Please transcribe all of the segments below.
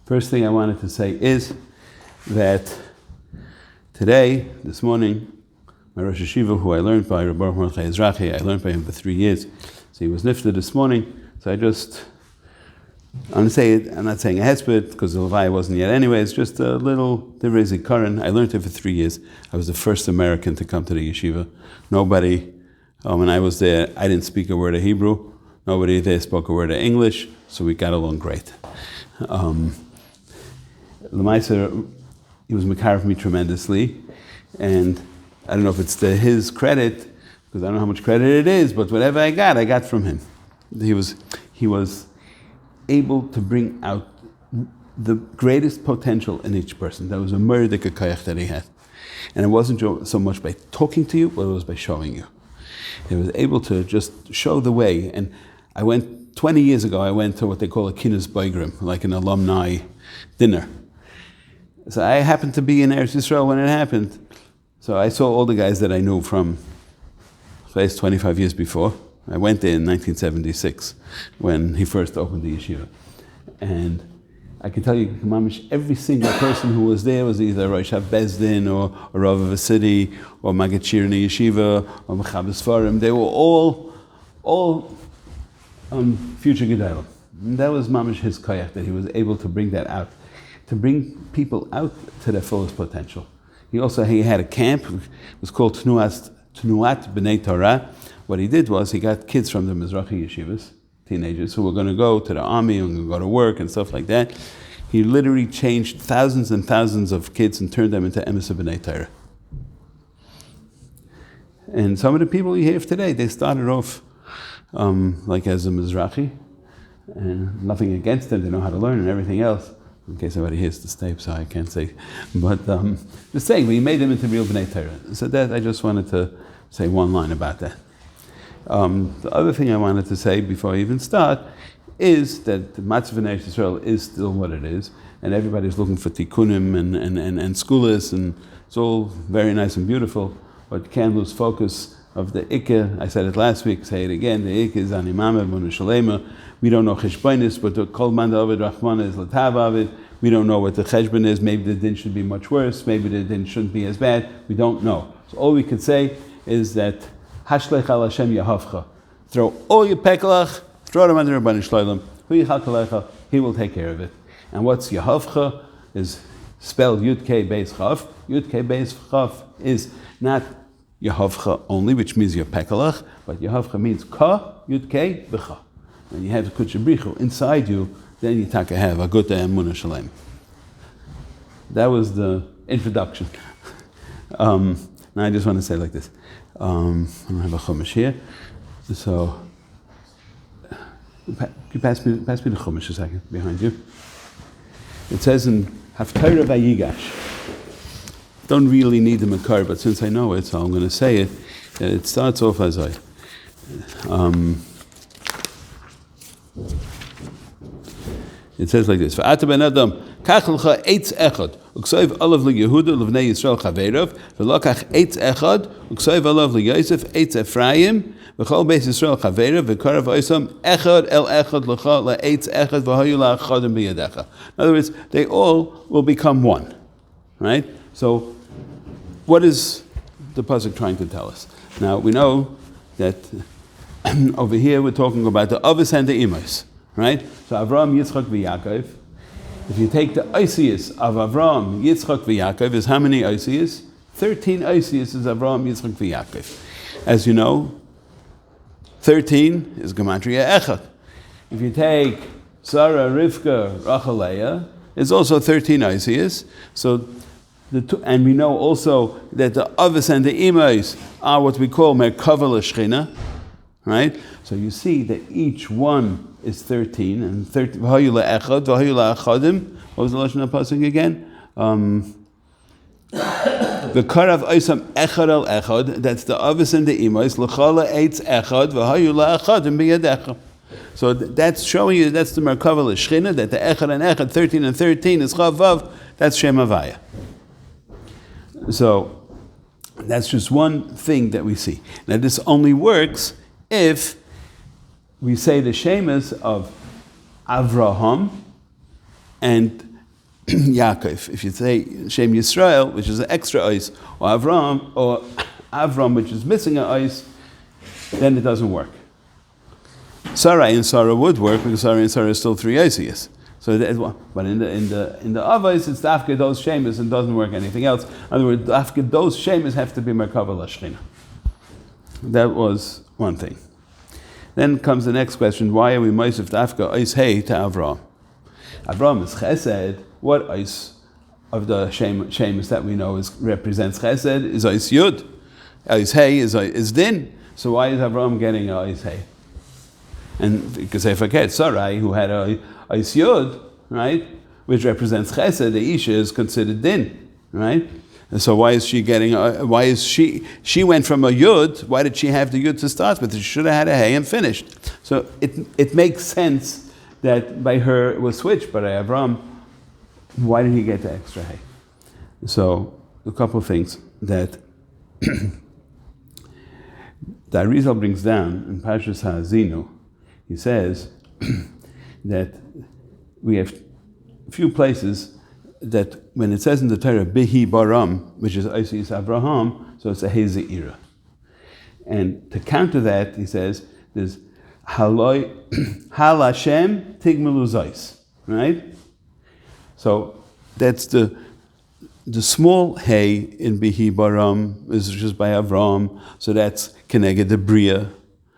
First thing I wanted to say is that this morning, my Rosh Yeshiva, who I learned by, Baruch Mrdechai Aizrachi, I learned by him for 3 years. So he was nifted this morning. So I'm not saying a hesped because the Levaya wasn't yet anyway. It's just a little Divrei Zikaron. I learned it for 3 years. I was the first American to come to the yeshiva. Nobody, when I was there, I didn't speak a word of Hebrew. Nobody there spoke a word of English. So we got along great. Lemaisa, he was mekar for me tremendously, and I don't know if it's to his credit, because I don't know how much credit it is, but whatever I got from him. He was able to bring out the greatest potential in each person. That was a Mrdekah koyach that he had. And it wasn't so much by talking to you, but it was by showing you. He was able to just show the way. And 20 years ago, I went to what they call a Kinus Boigrim, like an alumni dinner. So I happened to be in Eretz Yisrael when it happened. So I saw all the guys that I knew from 25 years before. I went there in 1976 when he first opened the yeshiva. And I can tell you, Mamish, every single person who was there was either Rosh HaBezdin or Rav of a city or Maggid Shir in the yeshiva or Mechabes Farim. They were all future Gedalim. And that was Mamish his koyach, that he was able to bring that out, to bring people out to their fullest potential. He had a camp. It was called Tnuat B'nai Torah. What he did was he got kids from the Mizrahi yeshivas, teenagers, who were going to go to the army and go to work and stuff like that. He literally changed thousands and thousands of kids and turned them into emes B'nai Torah. And some of the people you hear today, they started off like as a Mizrahi, and nothing against them. They know how to learn and everything else. In case somebody hears this tape, so I can't say. But just saying, we made them into real B'nai Torah. So that I just wanted to say one line about that. The other thing I wanted to say before I even start is that the Matzah in Eretz Yisrael is still what it is, and everybody's looking for tikkunim and skulas, and it's all very nice and beautiful, but you can't lose focus of the Ikke. I said it last week, say it again, the Ikke is animama, v'nushalema. We don't know cheshbonis, but the kol man da'ovid rachmana is l'tav avid. We don't know what the cheshbon is. Maybe the din should be much worse. Maybe the din shouldn't be as bad. We don't know. So all we can say is that hashlech al Hashem yahavcha. Throw all your pekelach, throw them under Rabbanan Shloim. Hu yichal kalecha, he will take care of it. And what's yahavcha is spelled Yud Kei Beis Chaf. Yud Kei Beis Chaf is not yahavcha only, which means your pekelach, but yahavcha means ka Yud Kei b'cha. When you have the Kutchabrichu inside you, then you have a good emunah shalem. That was the introduction. Now I just want to say like this. I don't have a chumash here, so pass me the chumash a second behind you. It says in Haftarah Vayigash. Don't really need the makar, but since I know it, so I'm going to say it. It starts off as it says like this: V'ata ben Adam, kach l'cha eitz echad, u'ksoiv olav l'Yehuda l'vnei Yisrael chaveirav, v'lokach eitz echad, u'ksoiv olav l'Yosef eitz Ephraim, v'chol beis Yisrael chaveirav, v'karav oisam echad el echad l'cha la'eitz echad v'hoyu la'achadim b'yadecha. In other words, they all will become one, right? So, what is the pasuk trying to tell us? Now we know that over here we're talking about the avos and the imos. Right? So Avraham, Yitzchak, v'Yaakov. If you take the Osius of Avraham, Yitzchak, v'Yaakov, is how many Osius? 13 Osius is Avraham, Yitzchak, v'Yaakov. As you know, 13 is Gematria Echad. If you take Sarah, Rivka, Rachel, Leah, it's also 13 Osius. So and we know also that the Avos and the Imos are what we call Merkava L'Shchina. Right? So you see that each one is 13, and 13. V'hayu la'echad, v'hayu la'achadim. What was the lashon of pasuk again? V'karav oisam echad el echad. That's the avos and the imos. L'chala eitz echad, v'hayu la'achadim b'yadecha. So that's showing you that's the merkava l'shchina, that the echad and echad, 13 and 13 is chavav. That's Shem Havaya. So that's just one thing that we see. Now this only works if we say the shemas of Avraham and Yaakov. If you say Shem Yisrael, which is an extra ice, or Avram, which is missing an ice, then it doesn't work. Sarai and Sarah would work because Sarai and Sarah are still 3 ices. So, but in the Avos, it's dafke those shemis and doesn't work anything else. In other words, dafke those shemis have to be merkava l'shchina. That was one thing. Then comes the next question: why are we meisif dafke ice hey to Avram? Avram is chesed. What ice of the shemis that we know represents chesed is ice yud. Ice hey is din. So why is Avram getting a ice hey? And because I forget, Sarai, who had a ice yud, right, which represents chesed, the isha is considered din, right? And so why is she getting? She went from a yud? Why did she have the yud to start with? She should have had a hey and finished. So it makes sense that by her it was switched, but by Avram, why did he get the extra hay? So a couple of things that the Arizal brings down in Parshas Ha'azinu. He says that we have a few places that when it says in the Torah, Bihi Baram, which is Isis Abraham, so it's a Hezeira. And to counter that, he says, there's Hal Hashem Tigmelu Zais, right? So that's the small hay in Bihi Baram is just by Avram, so that's Keneged the Bria.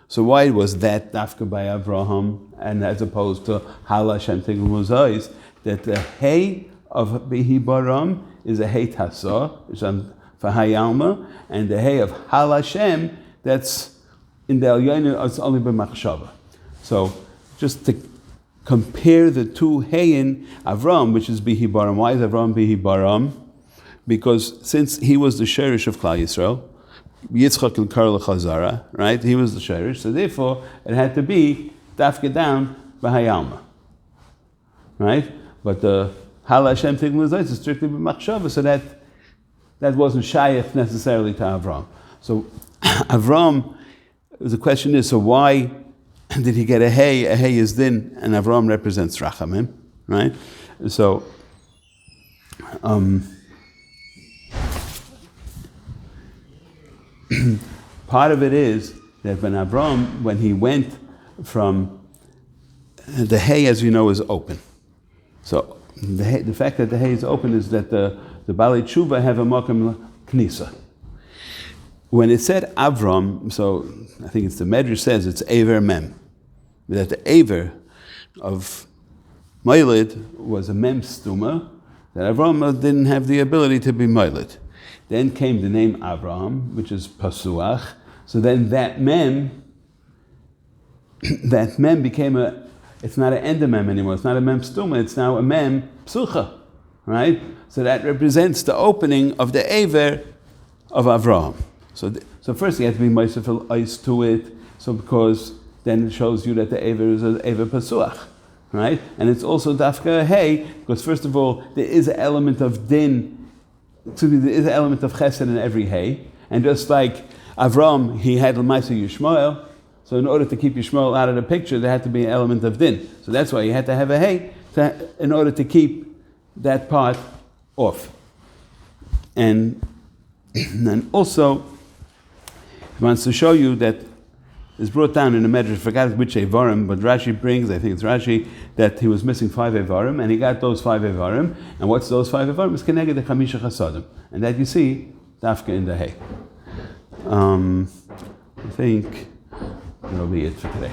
So why was that dafka by Abraham, and as opposed to Hal Hashem Tigmelu Zais, that the hay of Bihi Baram is a hay tasa, which is for Hayalma, and the hay of Hal Hashem, that's in the Elyonim, it's only by Machshava. So just to compare the two hayin, Avram, which is Bihi Baram. Why is Avram Bihi Baram? Because since he was the sherish of Klal Yisrael, Yitzchak el Kar Chazara, right? He was the sherish, so therefore it had to be dafke down by Hayalma, right? But the Hal Hashem Tigmelu Zais is strictly by Machshava, so that wasn't shayach necessarily to Avram. So Avram, the question is, so why did he get a hay? A hay is din, and Avram represents Rachamim, right? So, part of it is that when Avram, when he went from the hay, as we know, is open. So the fact that the hay is open is that the Baalei Tshuva have a makom knisa. When it said Avram, so I think it's the Medrash says it's Aver Mem, that the Aver of Moilid was a Mem Stuma, that Avram didn't have the ability to be Moilid. Then came the name Avraham, which is Pasuach. So then that Mem became it's not an endemem anymore, it's not a Mem Stuma, it's now a Mem Psucha, right? So that represents the opening of the Aver of Avraham. So first you have to be Meisafel Ice to it, so because then it shows you that the Aver is an Aver Pasuach, right? And it's also Dafka Hey, because first of all, there is an element of Din, there is an element of Chesed in every Hey, and just like Avram, he had L'maisa Yishmael, so in order to keep Yishmael out of the picture, there had to be an element of Din. So that's why you had to have a Hey in order to keep that part off. And also, he wants to show you that it's brought down in the Medrash, I forgot which Evarim, but Rashi brings, I think it's Rashi, that he was missing 5 Evarim, and he got those 5 Evarim, and what's those 5 Evarim? It's Keneged the Chamisha Chasadim, and that you see, Dafka in the hay. I think that'll be it for today.